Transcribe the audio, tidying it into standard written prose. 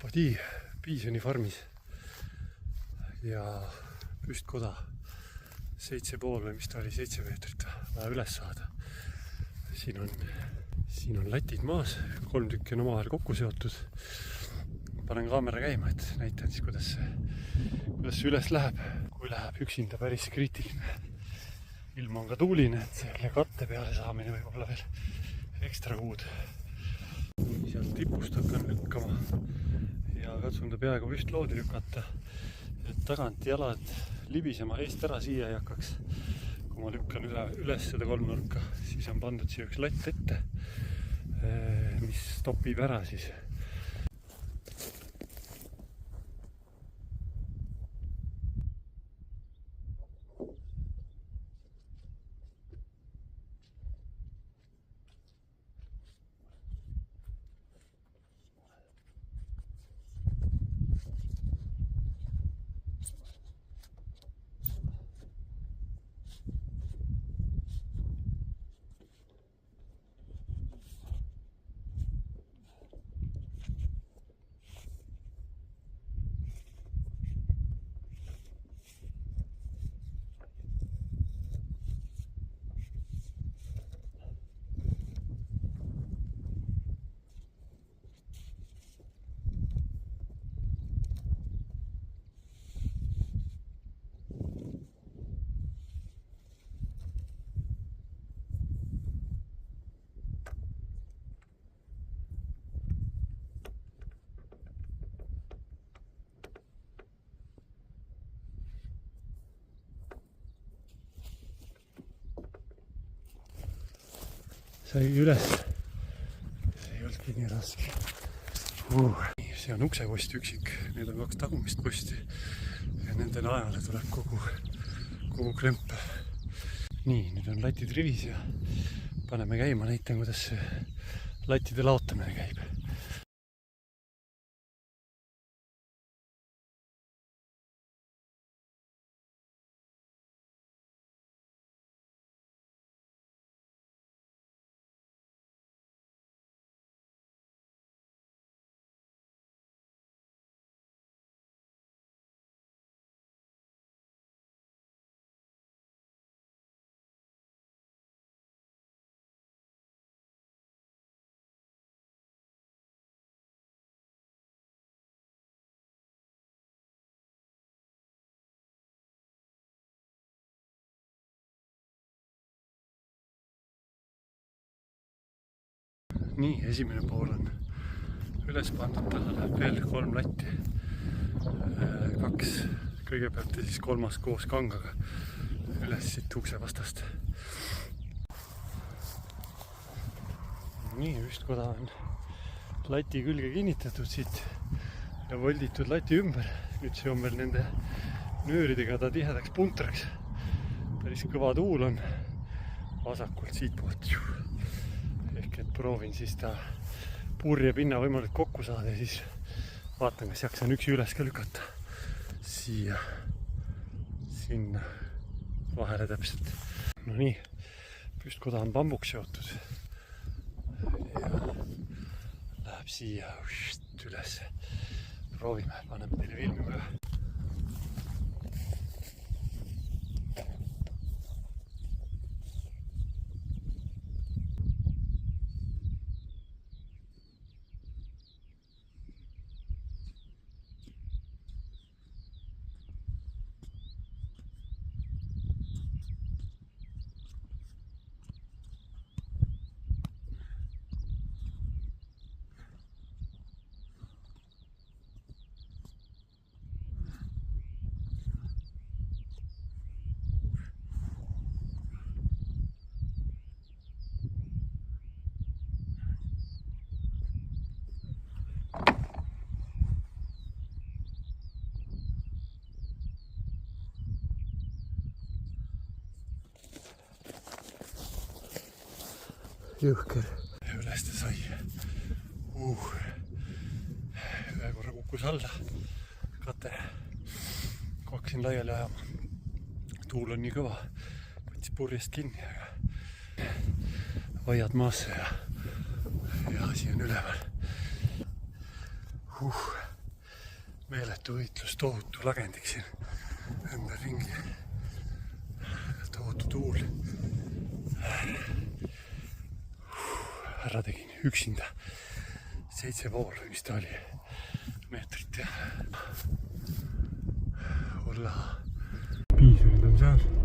Padi piisonifarmis ja püstkoda 7,5 või mis ta oli, 7 meetrit vaja üles saada. Siin on latid maas, 3 tükki on omavahel kokku seotud. Panen kaamera käima, et näitan siis, kuidas see üles läheb. Kui läheb üksinda päris kriitiline. Ilm on ka tuuline, et selle katte peale saamine võib olla veel ekstra kuud. Sealt tipust hakkan lükkama ja katsun ta peaaegu püstloodi lükata, et tagant jalad libisema eest ära siia ei hakkaks. Kui ma lükkan üles seda kolmnurka, siis on pandud siia üks latt ette, mis stopib ära siis. Sai üles. See ei olnudki nii raske. See on uksepost üksik. Need on 2 tagumist posti. Ja nende najale tuleb kogu klemp. Nii, nüüd on latid rivis ja paneme käima, näitan, kuidas latide laotamine käib. Nii, esimene pool on üles pandud, taha läheb veel 3 latti. 2 kõigepealt ja siis 3. koos kangaga üles siit ukse vastast. Nii, püstkoda on lati külge kinnitatud siit ja volditud lati ümber. Nüüd see on veel nende nööridega ta tihedaks puntraks. Päris kõva tuul on vasakult siit poolt. Ehk et proovin siis ta purje pinna võimalikult kokku saada ja siis vaatan, kas jaksan üksi üles ka lükata siia, sinna vahele täpselt. No nii, püstkoda on bambuks seotud ja läheb siia üles. Proovime, paneme teile filmi ka. Jõhker. Üles ta sai. Ühe korra kukkus alla. Kate. Kui hakkasin laiali ajama. Tuul on nii kõva. Võttis purjest kinni, aga vaiad maasse ja asi on üleval. meeletu võitlus, tohutu lagendik siin ümber ringi. Tohutu tuul. Ära tegin üksinda 7,5 vist oli meetrit ja olla. Piisonid on seal.